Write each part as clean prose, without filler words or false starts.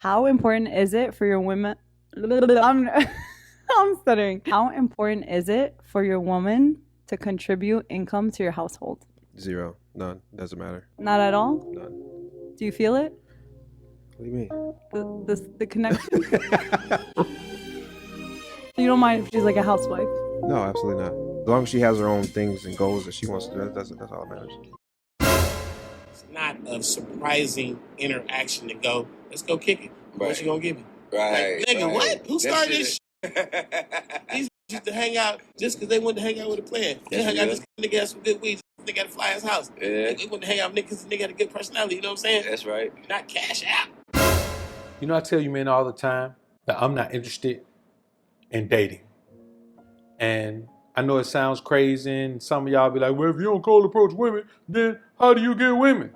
How important is it for your women? I'm stuttering. How important is it for your woman to contribute income to your household? Zero. None. Doesn't matter. Not at all? None. Do you feel it? What do you mean? The connection? You don't mind if she's like a housewife? No, absolutely not. As long as she has her own things and goals that she wants to do, that's all that matters. It's not a surprising interaction to go, let's go kick it. Right. What you gonna give me? Right. Like, nigga, right. what? Who started this shit? These used to hang out just because they wanted to hang out with a player. They hung out just because nigga had some good weed. Nigga had to fly his house. Yeah. They wanted to hang out with niggas because the nigga had a good personality. You know what I'm saying? That's right. Not cash out. You know, I tell you men all the time that I'm not interested in dating. And I know it sounds crazy, and some of y'all be like, well, if you don't cold approach women, then how do you get women?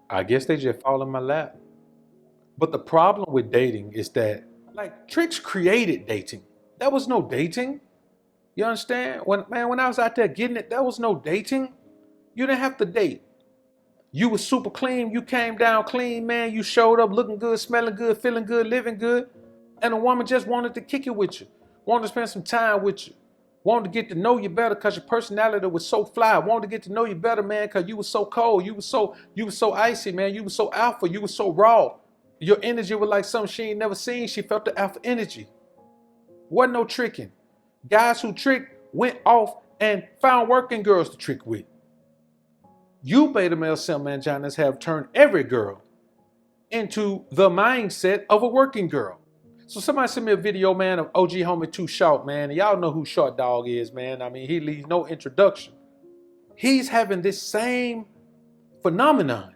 I guess they just fall in my lap. But the problem with dating is that, like, Tricks created dating. There was no dating. You understand? When I was out there getting it, there was no dating. You didn't have to date. You was super clean. You came down clean, man. You showed up looking good, smelling good, feeling good, living good. And a woman just wanted to kick it with you. Wanted to spend some time with you. Wanted to get to know you better because your personality was so fly. Wanted to get to know you better, man, because you was so cold. You was so icy, man. You was so alpha. You was so raw. Your energy was like something she ain't never seen. She felt the alpha energy. Wasn't no tricking. Guys who tricked went off and found working girls to trick with. You beta male simp manginas have turned every girl into the mindset of a working girl. So somebody sent me a video, man, of OG Homie Too Short, man. And y'all know who Short Dog is, man. I mean, he needs no introduction. He's having this same phenomenon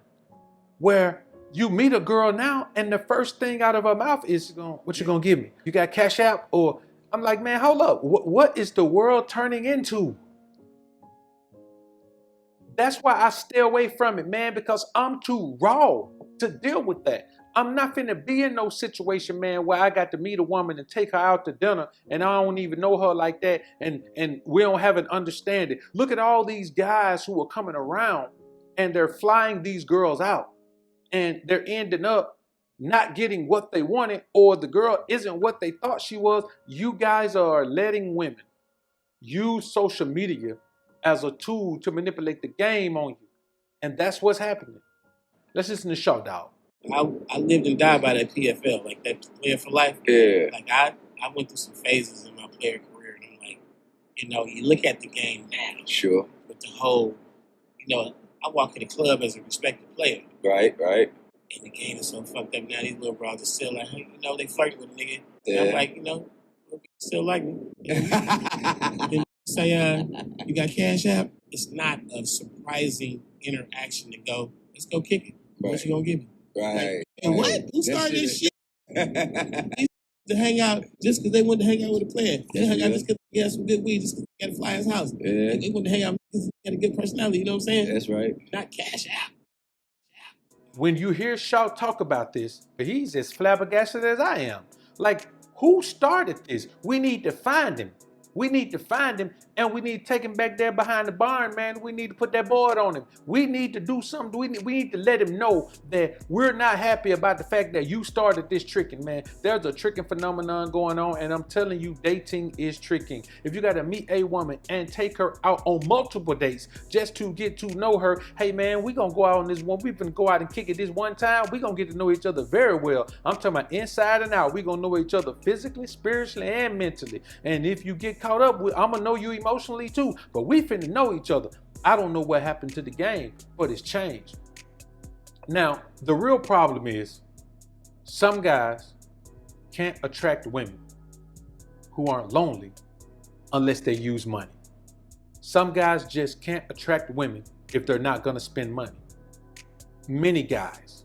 where you meet a girl now and the first thing out of her mouth is, what you gonna give me? You got Cash App? Or I'm like, man, hold up. What is the world turning into? That's why I stay away from it, man, because I'm too raw to deal with that. I'm not finna be in no situation, man, where I got to meet a woman and take her out to dinner and I don't even know her like that and we don't have an understanding. Look at all these guys who are coming around and they're flying these girls out and they're ending up not getting what they wanted, or the girl isn't what they thought she was. You guys are letting women use social media as a tool to manipulate the game on you. And that's what's happening. Let's listen to Short Dog. I lived and died by that PFL, like that player for life. Yeah. Like I went through some phases in my player career, and I'm like, you look at the game now. Sure. With the whole, I walk in the club as a respected player. Right. And the game is so fucked up now. These little bras are still like, hey, they flirting with a nigga. Yeah. And I'm like, still like me. And say, you got Cash App? It's not a surprising interaction to go, let's go kick it. Right. What you gonna give me? Right. And what? Who started this shit? These to hang out just because they wanted to hang out with a player. They hung out just because he had some good weed, just because he had to fly his house. Yeah. They wanted to hang out because he had a good personality. You know what I'm saying? That's right. Not Cash App. When you hear Short talk about this, he's as flabbergasted as I am. Like, who started this? We need to find him. We need to find him, and we need to take him back there behind the barn, man. We need to put that board on him. We need to do something. We need to let him know that we're not happy about the fact that you started this tricking, man. There's a tricking phenomenon going on, and I'm telling you, dating is tricking. If you got to meet a woman and take her out on multiple dates just to get to know her, hey, man, we going to go out on this one. We're going to go out and kick it this one time. We're going to get to know each other very well. I'm talking about inside and out. We're going to know each other physically, spiritually, and mentally. And if you get caught up with, I'm gonna know you emotionally too, but we finna know each other. I don't know what happened to the game, but it's changed. Now, the real problem is some guys can't attract women who aren't lonely unless they use money. Some guys just can't attract women if they're not gonna spend money. Many guys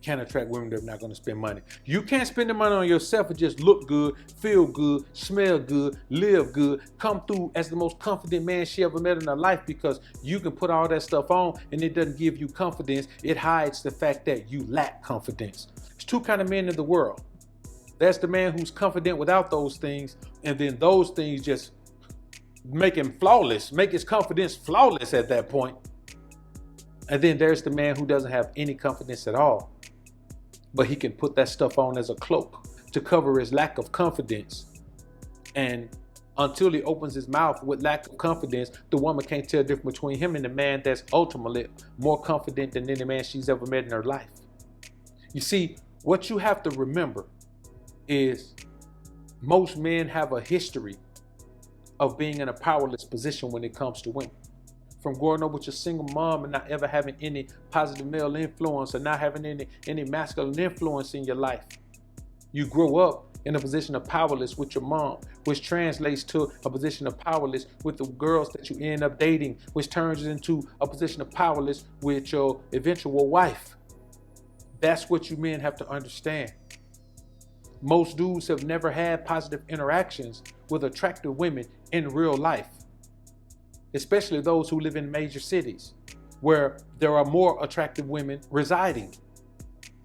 can't attract women that are not going to spend money. You can't spend the money on yourself and just look good, feel good, smell good, live good, come through as the most confident man she ever met in her life, because you can put all that stuff on and it doesn't give you confidence. It hides the fact that you lack confidence. There's two kinds of men in the world. There's the man who's confident without those things, and then those things just make him flawless, make his confidence flawless at that point. And then there's the man who doesn't have any confidence at all. but he can put that stuff on as a cloak to cover his lack of confidence. And until he opens his mouth with lack of confidence, the woman can't tell the difference between him and the man that's ultimately more confident than any man she's ever met in her life. You see, what you have to remember is most men have a history of being in a powerless position when it comes to women. From growing up with your single mom and not ever having any positive male influence or not having any masculine influence in your life. You grow up in a position of powerless with your mom, which translates to a position of powerless with the girls that you end up dating, which turns into a position of powerless with your eventual wife. That's what you men have to understand. Most dudes have never had positive interactions with attractive women in real life, especially those who live in major cities where there are more attractive women residing.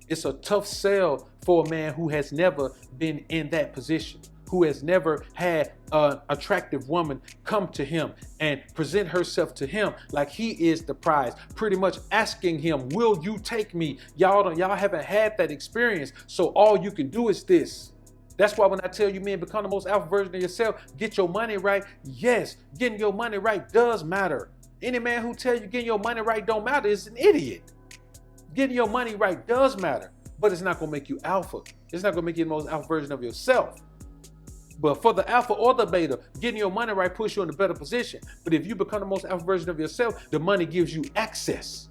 It's a tough sell for a man who has never been in that position, who has never had an attractive woman come to him and present herself to him like he is the prize, pretty much asking him, will you take me? Y'all haven't had that experience, so all you can do is this. That's why when I tell you, men, become the most alpha version of yourself, get your money right. Yes, getting your money right does matter. Any man who tells you getting your money right don't matter is an idiot. Getting your money right does matter, but it's not going to make you alpha. It's not going to make you the most alpha version of yourself. But for the alpha or the beta, getting your money right puts you in a better position. But if you become the most alpha version of yourself, the money gives you access.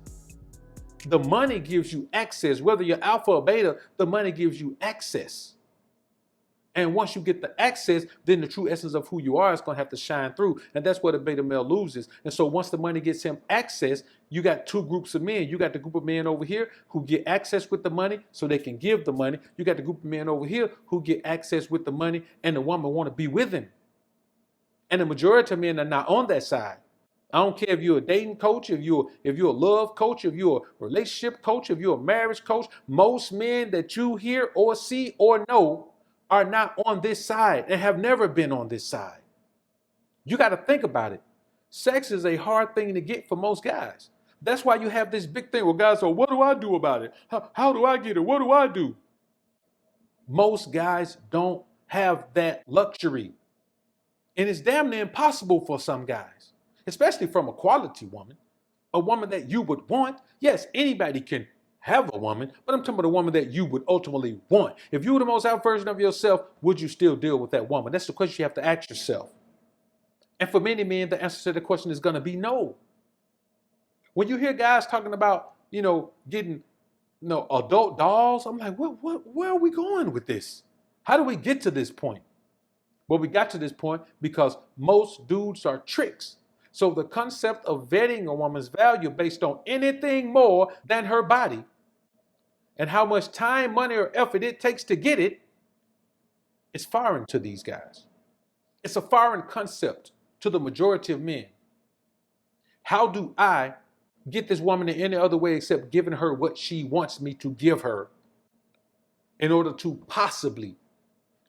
The money gives you access. Whether you're alpha or beta, the money gives you access. And once you get the access, then the true essence of who you are is going to have to shine through. And that's where the beta male loses. And so once the money gets him access, you got two groups of men. You got the group of men over here who get access with the money so they can give the money. You got the group of men over here who get access with the money and the woman want to be with him. And the majority of men are not on that side. I don't care if you're a dating coach, if you're a love coach, if you're a relationship coach, if you're a marriage coach. Most men that you hear or see or know are not on this side and have never been on this side. You got to think about it. Sex is a hard thing to get for most guys. That's why you have this big thing where guys say, what do I do about it? How do I get it? What do I do? Most guys don't have that luxury. And it's damn near impossible for some guys, especially from a quality woman, a woman that you would want. Yes, anybody can have a woman, but I'm talking about a woman that you would ultimately want. If you were the most out version of yourself, would you still deal with that woman? That's the question you have to ask yourself. And for many men, the answer to the question is going to be no. When you hear guys talking about, getting, adult dolls, I'm like, where are we going with this? How do we get to this point? Well, we got to this point because most dudes are tricks. So the concept of vetting a woman's value based on anything more than her body and how much time, money, or effort it takes to get it is foreign to these guys. It's a foreign concept to the majority of men. How do I get this woman in any other way except giving her what she wants me to give her in order to possibly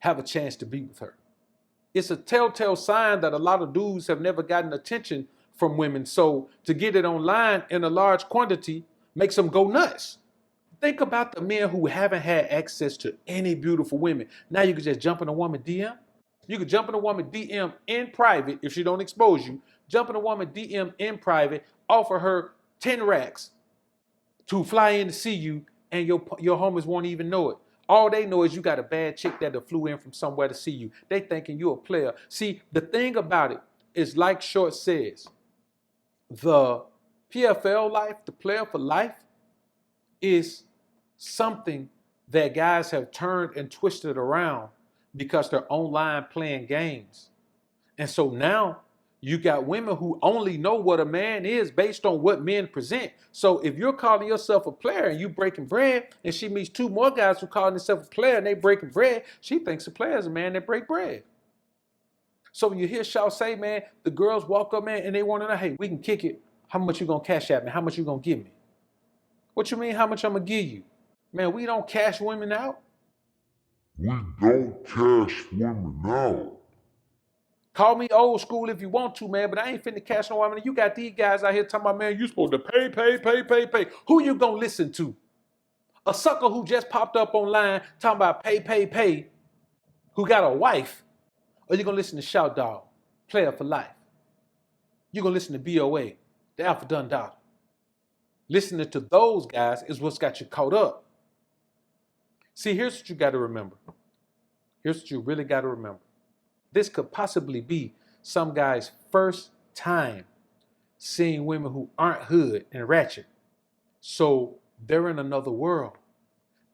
have a chance to be with her? It's a telltale sign that a lot of dudes have never gotten attention from women. So to get it online in a large quantity makes them go nuts. Think about the men who haven't had access to any beautiful women. Now you can just jump in a woman DM. You can jump in a woman DM in private if she don't expose you. Jump in a woman DM in private, offer her 10 racks to fly in to see you, and your homies won't even know it. All they know is you got a bad chick that flew in from somewhere to see you. They thinking you're a player. See, the thing about it is, like Short says, the PFL life, the player for life, is something that guys have turned and twisted around because they're online playing games. And so now you got women who only know what a man is based on what men present. So if you're calling yourself a player and you breaking bread, and she meets two more guys who calling themselves a player and they breaking bread, she thinks a player is a man that break bread. So when you hear Shaw say, man, the girls walk up, man, and they want to know, hey, we can kick it. How much you gonna cash at me? How much you gonna give me? What you mean, how much I'm gonna give you? Man, we don't cash women out. We don't cash women out. Call me old school if you want to, man, but I ain't finna cash no woman. You got these guys out here talking about, man, you supposed to pay. Who you gonna listen to? A sucker who just popped up online talking about pay, who got a wife, or you gonna listen to Shout Dog, Player for Life? You're gonna listen to BOA, the Alpha Dun Daughter. Listening to those guys is what's got you caught up. See, here's what you gotta remember. Here's what you really gotta remember. This could possibly be some guy's first time seeing women who aren't hood and ratchet. So they're in another world.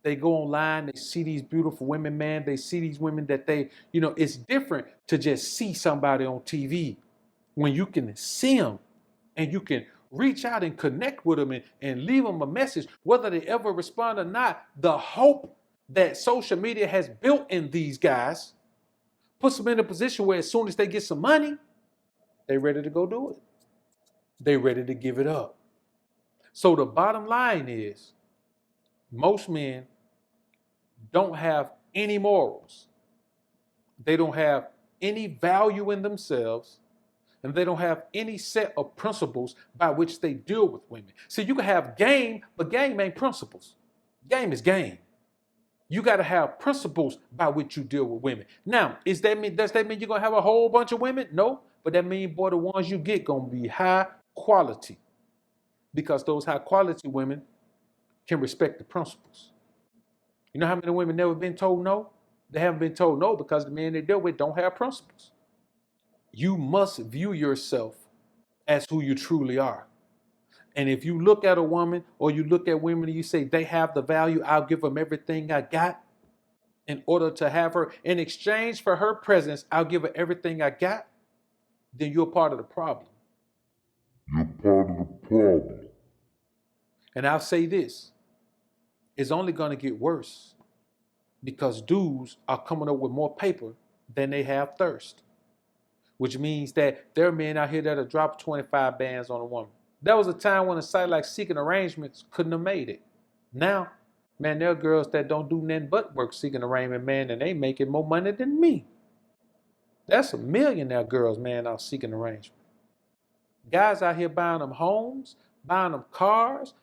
They go online, they see these beautiful women, man. They see these women that they, it's different to just see somebody on TV when you can see them and you can reach out and connect with them and leave them a message, whether they ever respond or not. The hope that social media has built in these guys puts them in a position where as soon as they get some money, they're ready to go do it. They're ready to give it up. So the bottom line is, most men don't have any morals. They don't have any value in themselves, and they don't have any set of principles by which they deal with women. See, you can have game, but game ain't principles. Game is game. You got to have principles by which you deal with women. Now, does that mean you're going to have a whole bunch of women? No, but that means, boy, the ones you get going to be high quality, because those high quality women can respect the principles. You know how many women never been told no? They haven't been told no because the men they deal with don't have principles. You must view yourself as who you truly are. And if you look at a woman or you look at women and you say they have the value, I'll give them everything I got in order to have her. In exchange for her presence, I'll give her everything I got. Then you're part of the problem. You're part of the problem. And I'll say this, it's only going to get worse because dudes are coming up with more paper than they have thirst, which means that there are men out here that'll drop 25 bands on a woman. There was a time when a site like Seeking Arrangements couldn't have made it. Now, man, there are girls that don't do nothing but work seeking arrangement, man, and they making more money than me. That's a millionaire girls, man, out seeking arrangement. Guys out here buying them homes, buying them cars,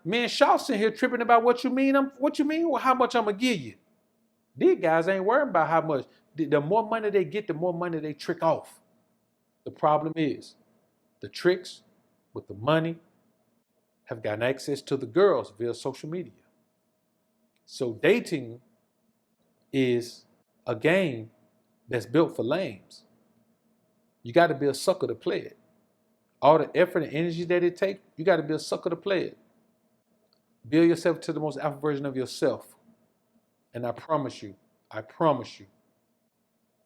man, Shaw sitting here tripping about what you mean, well, how much I'm gonna give you. These guys ain't worrying about how much. The more money they get, the more money they trick off. The problem is, the tricks with the money have gotten access to the girls via social media. So dating is a game that's built for lames. You got to be a sucker to play it. All the effort and energy that it takes, you got to be a sucker to play it. Build yourself to the most alpha version of yourself. And I promise you,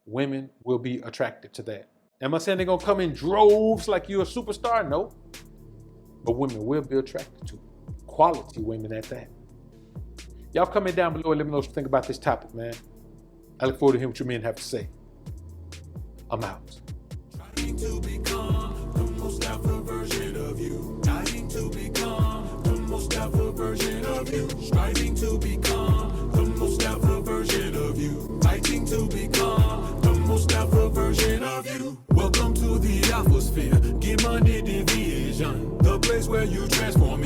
women will be attracted to that. Am I saying they're going to come in droves like you're a superstar? No. But women will be attracted to it. Quality women at that. Y'all comment down below and let me know what you think about this topic, man. I look forward to hearing what you men have to say. I'm out. Trying to become the most alpha version of you. Trying to become the most alpha version of you. Striving to become the most alpha version of you. Fighting to become the most alpha version of you. Welcome to the alpha sphere. Get money division. The place where you transform